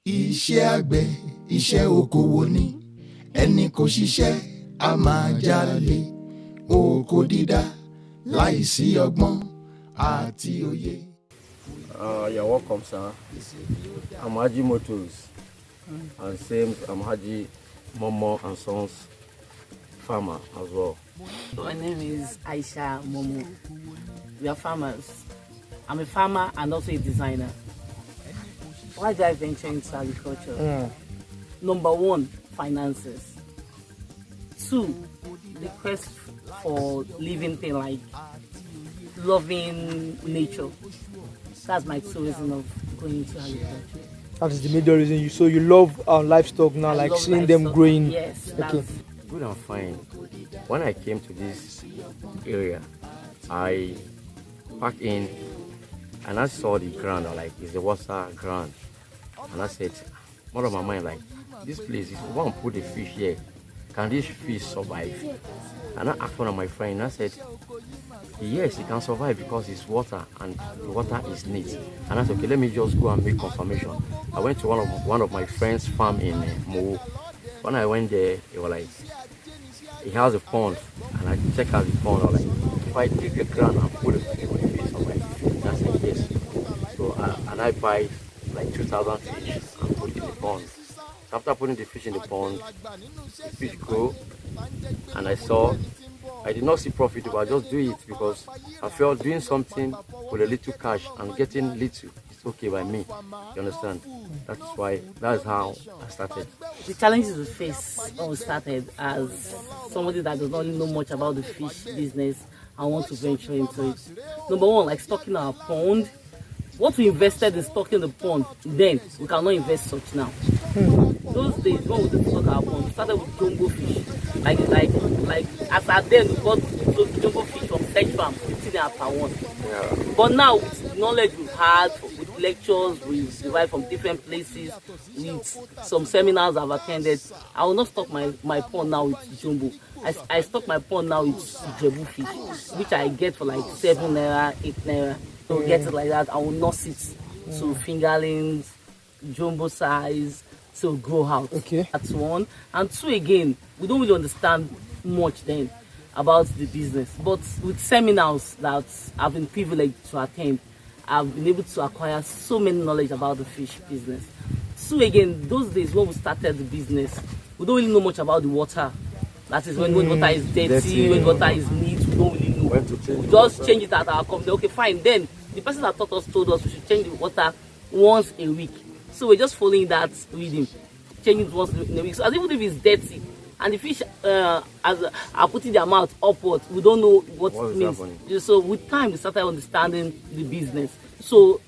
Iṣẹ́ àgbẹ̀, iṣẹ́ okòwò ni, ẹni kò ṣiṣẹ́ a máa jalè. Oko dídá láìsí ọgbọ́n àti òye. You're welcome, sir. I'm Haji Motors, and same I'm Haji Momo and Sons farmer as well. My name is Aisha Momo. We are farmers. I'm a farmer and also a designer. Why did I venture into agriculture? Number one, finances. Two, the quest for living thing like loving nature. That's my two reason of going into agriculture. That is the major reason. You love livestock now, like seeing livestock. Them growing. Yes. Okay. Good and fine. When I came to this area, I parked in and I saw the ground. Like it's the water ground, and I said, one of my mind like, this place, if we want to put the fish here, can this fish survive? And I asked one of my friends, and I said, yes, it can survive because it's water and the water is neat. And I said, okay, let me just go and make confirmation. I went to one of my friends' farm in Mo. When I went there, they were like, he has a pond, and I checked out the pond. I was like, if I dig the ground and put the fish survive? And I said yes. So and I buy like 2,000 fish and put it in the pond. After putting the fish in the pond, the fish grow, and I did not see profit, but I just do it because I felt doing something with a little cash and getting little is okay by me. You understand? That's how I started. The challenges we face when we started as somebody that does not know much about the fish business and want to venture into it. Number one, like stocking our pond. What we invested in stocking the pond, then we cannot invest such now. Those days when we did stock our pond, we started with jumbo fish. Like as at then we got those jumbo fish from Sedge Farm, 15 naira per one. Yeah. But now with the knowledge we've had, with lectures we've derived from different places, with some seminars I've attended, I will not stock my pond now with jumbo. I stock my pond now with jebu fish, which I get for like 7 naira, 8 naira. So get it like that. I will nurse it to fingerlings, jumbo size, to grow out. Okay. That's one. And two, again, we don't really understand much then about the business. But with seminars that I've been privileged to attend, I've been able to acquire so many knowledge about the fish business. So again, those days when we started the business, we don't really know much about the water. That is when water is dirty, when water is neat, we don't really know. We just change it at our company. Okay, fine. Then the person that taught us told us we should change the water once a week. So we're just following that reading, changing it once in a week. So as even if it's dirty and the fish are putting their mouth upward, we don't know what it means. Happening? So with time, we started understanding the business. So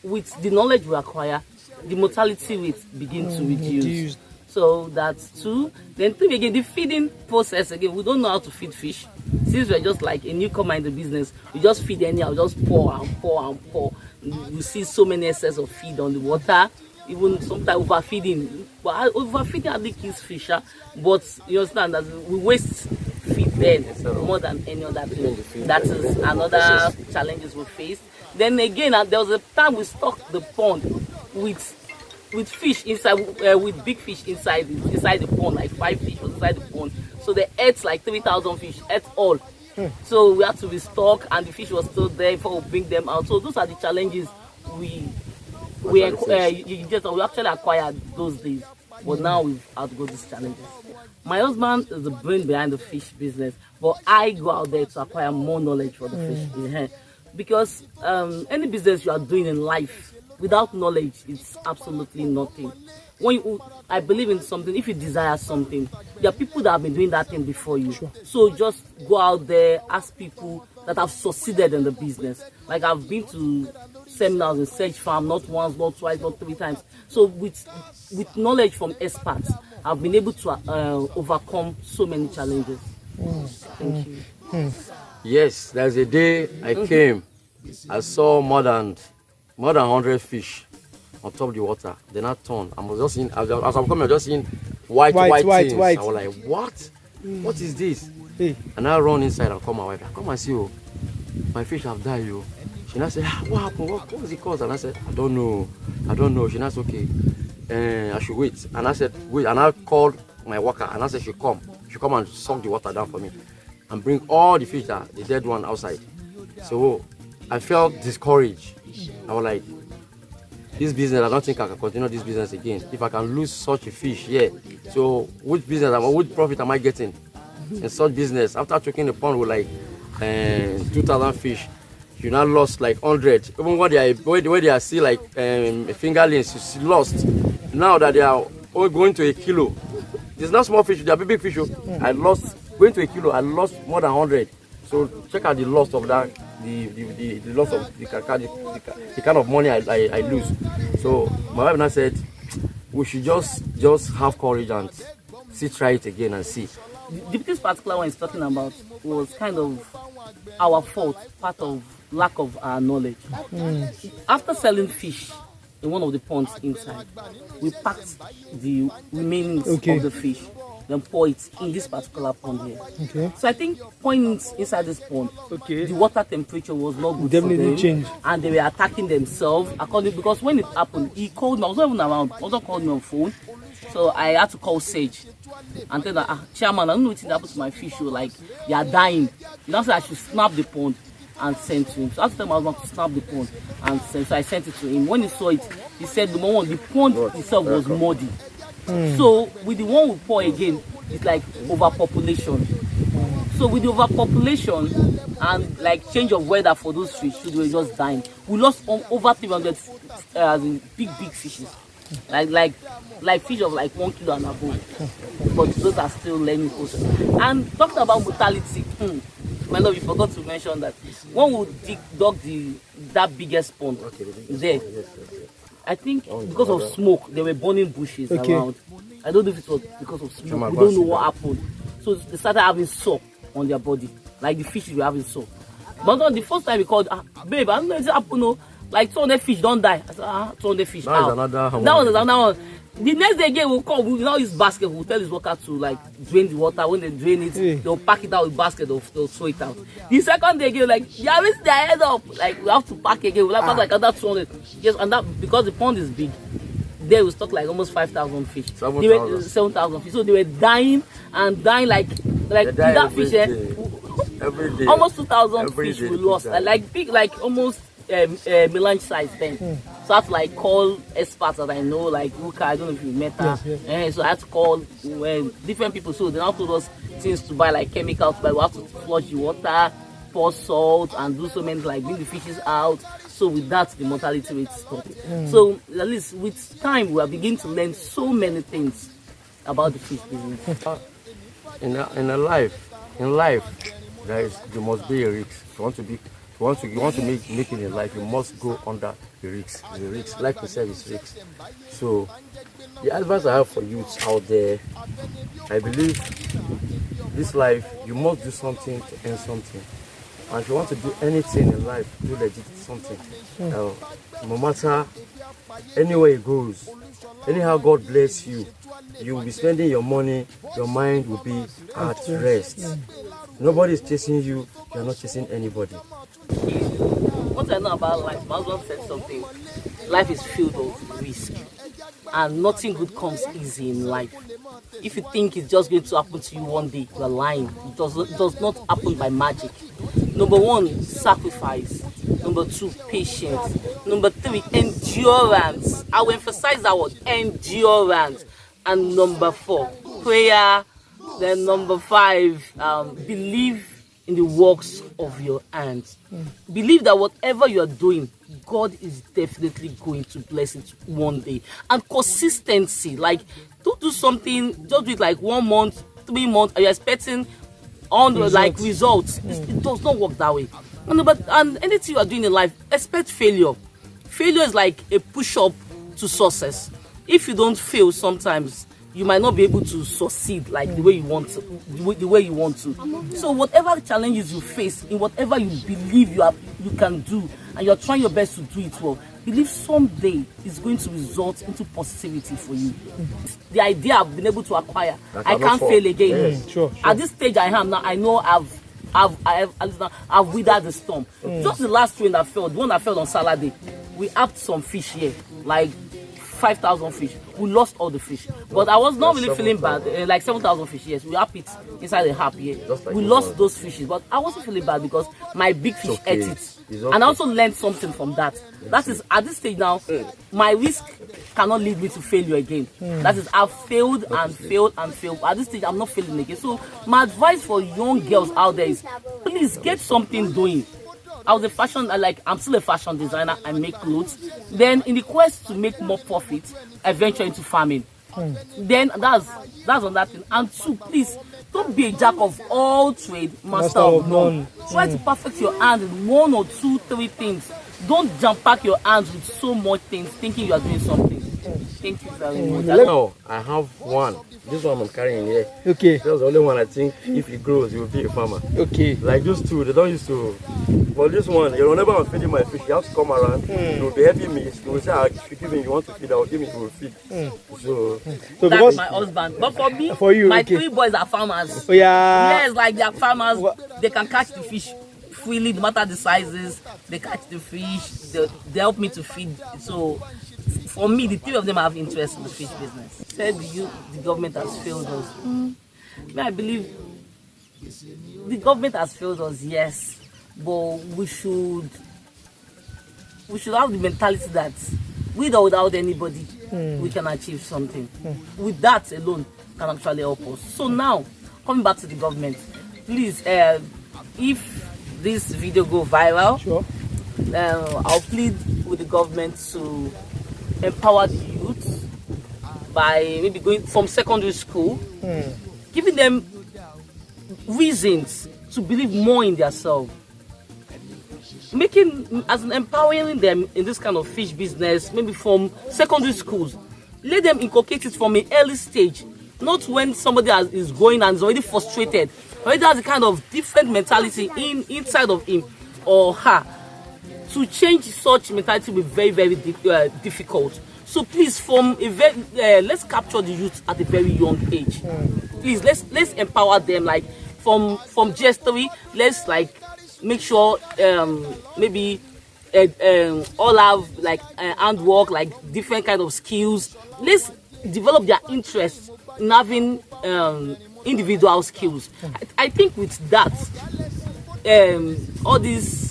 with the knowledge we acquire, the mortality rate begins to reduce. So that's two. Then three, again, the feeding process. Again, we don't know how to feed fish. Since we're just like a newcomer in the business, we just feed anyhow, just pour and pour and pour. We see so many excess of feed on the water, even sometimes overfeeding. But overfeeding hardly kills fish, but you understand that we waste feed then more than any other thing. That is another challenges we face. Then again, there was a time we stocked the pond with fish inside, with big fish inside the pond, like 5 fish was inside the pond. So they ate like 3,000 fish, ate all. So we had to restock, and the fish was still there before we bring them out. So those are the challenges we actually acquired those days. But now we've outgrown these challenges. My husband is the brain behind the fish business, but I go out there to acquire more knowledge for the fish. Because any business you are doing in life, without knowledge, it's absolutely nothing. I believe in something. If you desire something, there are people that have been doing that thing before you. Sure. So just go out there, ask people that have succeeded in the business. Like I've been to seminars in Sedge Farm, not once, not twice, not 3 times. So with knowledge from experts, I've been able to overcome so many challenges. Thank you. Yes, there's a day I came, I saw more than 100 fish on top of the water. Then I turned. I was just seeing, as I'm coming, I was just seeing white things. I was like, what? What is this? Hey. And I run inside and call my wife. I come and see, oh, my fish have died, yo. She now said, what happened? What was the cause? And I said, I don't know. She now said, okay, I should wait. And I said, wait. And I called my worker and I said, she come and suck the water down for me and bring all the fish, the dead one, outside. So I felt discouraged. I was like, this business, I don't think I can continue this business again. If I can lose such a fish here, so which profit am I getting in such business? After choking the pond with like 2,000 fish, you now lost like 100. Even when they are still like fingerlings, you lost. Now that they are all going to a kilo, it's not small fish, they are big fish. I lost, going to a kilo, I lost more than 100. So check out the loss of that, the loss of the kind of money I lose. So my wife now said, we should just have courage and try it again and see. This particular one he's talking about was kind of our fault, part of lack of our knowledge. After selling fish in one of the ponds inside, we packed the remains of the fish, then pour it in this particular pond here. Okay. So I think pouring it inside this pond, the water temperature was not good Definitely for them, changed. and they were attacking themselves because when it happened, he called me. I was not even around. I also called me on phone, so I had to call Sage and tell her, Chairman, I don't know what happened to my fish. So like they are dying. That's why I should snap the pond and send to him. So after time I was going to snap the pond and send. So I sent it to him. When he saw it, he said the pond itself was muddy. So with the one we pour again, it's like overpopulation. So with the overpopulation and like change of weather for those fish, they were just dying. We lost over 300 big fishes, like fish of like 1 kilo and above. But those are still learning process. And talking about mortality, my love, you forgot to mention that when we dug that biggest pond there, I think because of smoke, they were burning bushes around. I don't know if it was because of smoke. We don't know what happened. So they started having sore on their body, like the fishes were having sore. But on the first time we called, babe, I don't know if it happened. No, like 200 fish don't die. I said, 200 fish. That is another one. That was another one. The next day again we'll come. We'll now use basket. We'll tell his worker to like drain the water. When they drain it, they'll pack it out with basket. They'll throw it out. The second day again, like they are raising their head up. Like we have to pack again. We'll have to pack like another 200. Yes, and that because the pond is big. There we stock like almost 5,000 fish. 7,000 fish. So they were dying and dying like that fish. Every day. Almost 2,000 fish we lost. Like big, like almost melange size then. So I had to like call experts that I know, like Ruka, I don't know if you met her. Yes. So I had to call different people. So they now told us things to buy, like chemicals, but we have to flush the water, pour salt, and do so many, like bring the fishes out. So with that, the mortality rate stopped. So at least with time, we are beginning to learn so many things about the fish business. In life, there must be a risk. You want to make it in life, you must go under the risks. The risks, like we said, is risks. So the advice I have for youths out there, I believe this life, you must do something to earn something. And if you want to do anything in life, do legit something. No matter anywhere it goes, anyhow God bless you, you will be spending your money, your mind will be at rest. Nobody is chasing you, you are not chasing anybody. What I know about life, my husband said something. Life is filled with risk, and nothing good comes easy in life. If you think it's just going to happen to you one day, you are lying. It does not happen by magic. Number 1, sacrifice. Number 2, patience. Number 3, endurance. I will emphasize that word, endurance. And number 4, prayer. Then number 5, believe in the works of your hands. Believe that whatever you are doing, God is definitely going to bless it one day. And consistency, like don't do something, just do it like 1 month, 3 months, and you're expecting results. It does not work that way. And anything you are doing in life, expect failure. Failure is like a push-up to success. If you don't fail sometimes, you might not be able to succeed like the way you want to. So whatever challenges you face, in whatever you believe you can do, and you're trying your best to do it well, believe someday it's going to result into positivity for you. The idea I've been able to acquire, I can't fail again. Sure. At this stage I am now, I know I've withered the storm. Just the last rain that fell, the one that fell on Saturday, we upped some fish here, like 5,000 fish. We lost all the fish, but I was not really feeling bad. Like 7,000 fish, yes, we have it inside the harp here. Just like We this lost one. those fishes, but I wasn't feeling bad because my big fish okay. ate it. It's And I okay. also learned something from that. That is, at this stage now, my risk cannot lead me to failure again. That is, I've failed and failed and failed. At this stage, I'm not failing again. So my advice for young girls out there is, please get something doing. I was a fashion, I'm still a fashion designer. I make clothes. Then in the quest to make more profit, I venture into farming. Then that's on that thing. And two, please, don't be a jack of all trade, master of none. Try to perfect your hand in 1 or 2, 3 things. Don't jump pack your hands with so much things, thinking you are doing something. Thank you very much. No, I have one. This one I'm carrying here. Okay. That's the only one I think if it grows, you will be a farmer. Okay. Like those two, they don't used to. But this one, whenever I'm feeding my fish, you have to come around. You will be helping me. You will say, if you give me, you want to feed, I will give me, you will feed. So So That's because my husband. But for me, For you, my okay. 3 boys are farmers. oh yeah. Yes, like they are farmers. What? They can catch the fish freely, no matter the sizes. They catch the fish. They help me to feed. So for me, the 3 of them have interest in the fish business. Said the government has failed us. I believe the government has failed us, yes, but we should have the mentality that with or without anybody, we can achieve something. With that alone, can actually help us. So now, coming back to the government, please, if this video go viral, Sure. I'll plead with the government to empower the youth by maybe going from secondary school, giving them reasons to believe more in themselves, empowering them in this kind of fish business, maybe from secondary schools. Let them inculcate it from an early stage, not when somebody is going and is already frustrated, already has a kind of different mentality inside of him or her. To change such mentality will be very, very difficult. So please, let's capture the youth at a very young age. Please, let's empower them. Like from GS3, let's make sure maybe all have handwork, like different kind of skills. Let's develop their interest in having individual skills. I think with that, all these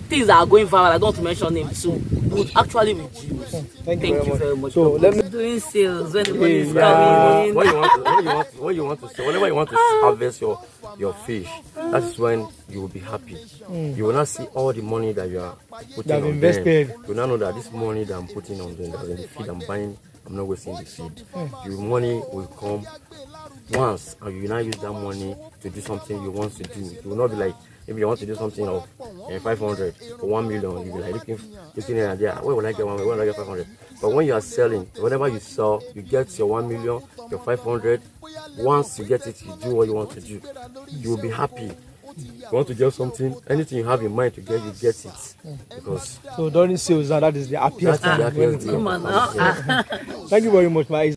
things that are going viral, I don't want to mention them, so would actually reduce. Thank you very much. So let me. doing sales when the money is Yeah. coming in. when you want to sell, whenever you want to harvest your fish, that is when you will be happy. You will not see all the money that you are putting That on invested. them. You will not know that this money that I'm putting on them, that in the feed I'm buying, I'm not wasting the feed. Your money will come once, and you will not use that money to do something you want to do. You will not be like, maybe you want to do something of 500 or 1 million, you'll be like looking here and there. Where will I get 1 million? Where will I get 500? But when you are selling, whenever you sell, you get your 1 million, your 500. Once you get it, you do what you want to do. You will be happy. You want to get something, anything you have in mind to get, you get it. Because So during sales, that is the happiest that's the time. happiest day. Come on now. Thank you very much, my.